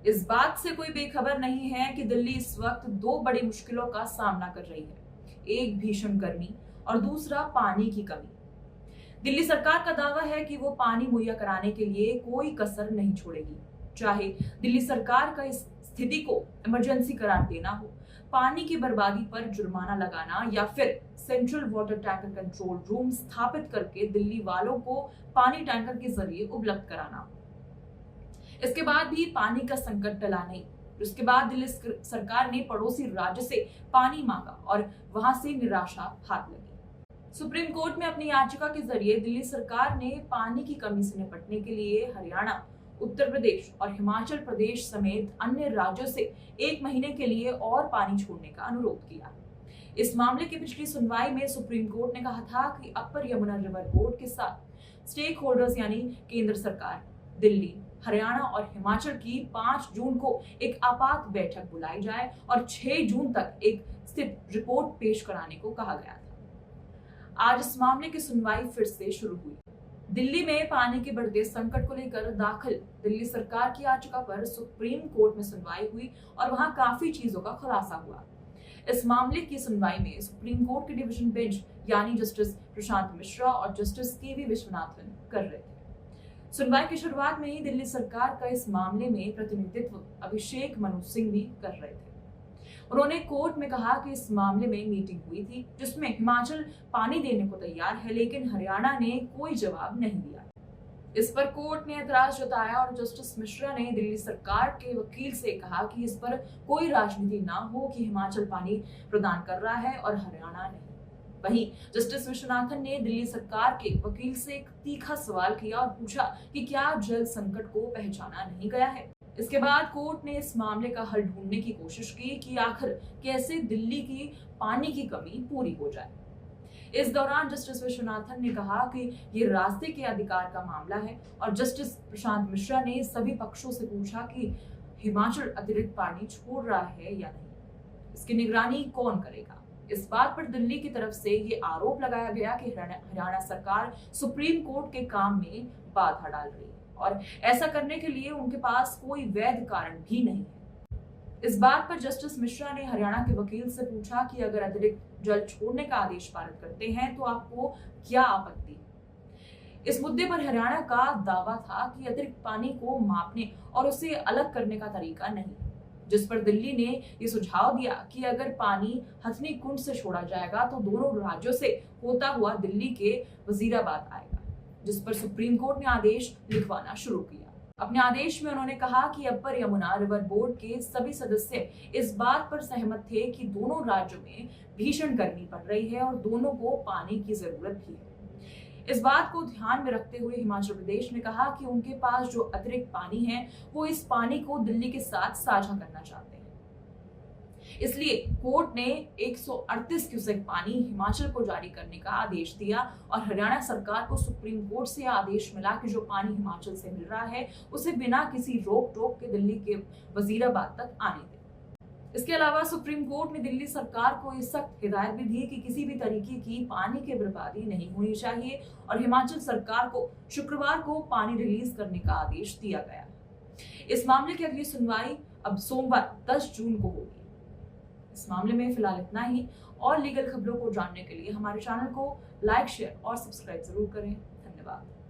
इस बात से कोई बेखबर नहीं है कि दिल्ली इस वक्त दो बड़ी मुश्किलों का सामना कर रही है। एक भीषण गर्मी और दूसरा पानी की कमी। दिल्ली सरकार का दावा है कि वो पानी मुहैया कराने के लिए कोई कसर नहीं छोड़ेगी, चाहे दिल्ली सरकार का इस स्थिति को इमरजेंसी करार देना हो, पानी की बर्बादी पर जुर्माना लगाना या फिर central water tanker control room स्थापित करके दिल्ली वालों को पानी टैंकर के जरिए उपलब्ध कराना हो। इसके बाद भी पानी का संकट टला नहीं। उसके बाद दिल्ली सरकार ने पड़ोसी राज्य से पानी मांगा और वहां से निराशा हाथ लगी। सुप्रीम कोर्ट में अपनी याचिका के जरिए दिल्ली सरकार ने पानी की कमी से निपटने के लिए हरियाणा, उत्तर प्रदेश और हिमाचल प्रदेश समेत अन्य राज्यों से 1 महीने के लिए और पानी छोड़ने का अनुरोध किया। इस मामले की पिछली सुनवाई में सुप्रीम कोर्ट ने कहा था कि अपर यमुना रिवर बोर्ड के साथ स्टेक होल्डर्स यानी केंद्र सरकार, दिल्ली, हरियाणा और हिमाचल की 5 जून को एक आपात बैठक बुलाई जाए और 6 जून तक एक स्थित रिपोर्ट पेश कराने को कहा गया था। आज इस मामले की सुनवाई फिर से शुरू हुई। दिल्ली में पानी के बढ़ते संकट को लेकर दाखिल दिल्ली सरकार की याचिका पर सुप्रीम कोर्ट में सुनवाई हुई और वहां काफी चीजों का खुलासा हुआ। इस मामले की सुनवाई में सुप्रीम कोर्ट के डिवीजन बेंच यानी जस्टिस प्रशांत मिश्रा और जस्टिस के.वी. विश्वनाथन कर रहे थे। सुनवाई की शुरुआत में ही दिल्ली सरकार का इस मामले में प्रतिनिधित्व अभिषेक मनु सिंह भी कर रहे थे। उन्होंने कोर्ट में कहा कि इस मामले में मीटिंग हुई थी जिसमें हिमाचल पानी देने को तैयार है, लेकिन हरियाणा ने कोई जवाब नहीं दिया। इस पर कोर्ट ने ऐतराज जताया और जस्टिस मिश्रा ने दिल्ली सरकार के वकील से कहा कि इस पर कोई राजनीति ना हो कि हिमाचल पानी प्रदान कर रहा है और हरियाणा नहीं। वहीं जस्टिस विश्वनाथन ने दिल्ली सरकार के वकील से एक तीखा सवाल किया और पूछा कि क्या जल संकट को पहचाना नहीं गया है। इसके बाद कोर्ट ने इस मामले का हल ढूंढने की कोशिश की कि आखिर कैसे दिल्ली की पानी की कमी पूरी हो जाए। इस दौरान जस्टिस विश्वनाथन ने कहा कि ये रास्ते के अधिकार का मामला है और जस्टिस प्रशांत मिश्रा ने सभी पक्षों से पूछा कि हिमाचल अतिरिक्त पानी छोड़ रहा है या नहीं, इसकी निगरानी कौन करेगा। इस बात पर दिल्ली की तरफ से ये आरोप लगाया गया कि हरियाणा सरकार सुप्रीम कोर्ट के काम में बाधा डाल रही है और ऐसा करने के लिए उनके पास कोई वैध कारण भी नहीं है। इस बात पर जस्टिस मिश्रा ने हरियाणा के वकील से पूछा कि अगर अतिरिक्त जल छोड़ने का आदेश पारित करते हैं तो आपको क्या आपत्ति है। इस मुद्दे पर हरियाणा का दावा था कि अतिरिक्त पानी को मापने और उसे अलग करने का तरीका नहीं, जिस पर दिल्ली ने ये सुझाव दिया कि अगर पानी हथनी कुंड से छोड़ा जाएगा तो दोनों राज्यों से होता हुआ दिल्ली के वजीराबाद आएगा, जिस पर सुप्रीम कोर्ट ने आदेश लिखवाना शुरू किया। अपने आदेश में उन्होंने कहा कि अपर यमुना रिवर बोर्ड के सभी सदस्य इस बात पर सहमत थे कि दोनों राज्यों में भीषण गर्मी पड़ रही है और दोनों को पानी की जरूरत भी है। इस बात को ध्यान में रखते हुए हिमाचल प्रदेश ने कहा कि उनके पास जो अतिरिक्त पानी है वो इस पानी को दिल्ली के साथ साझा करना चाहते हैं। इसलिए कोर्ट ने 138 क्यूसेक पानी हिमाचल को जारी करने का आदेश दिया और हरियाणा सरकार को सुप्रीम कोर्ट से आदेश मिला कि जो पानी हिमाचल से मिल रहा है उसे बिना किसी रोक टोक के दिल्ली के वजीराबाद तक आने दें। इसके अलावा सुप्रीम कोर्ट ने दिल्ली सरकार को इस सख्त हिदायत भी दी कि किसी भी तरीके की पानी की बर्बादी नहीं होनी चाहिए और हिमाचल सरकार को शुक्रवार को पानी रिलीज करने का आदेश दिया गया। इस मामले की अगली सुनवाई अब सोमवार 10 जून को होगी। इस मामले में फिलहाल इतना ही। और लीगल खबरों को जानने के लिए हमारे चैनल को लाइक, शेयर और सब्सक्राइब जरूर करें। धन्यवाद।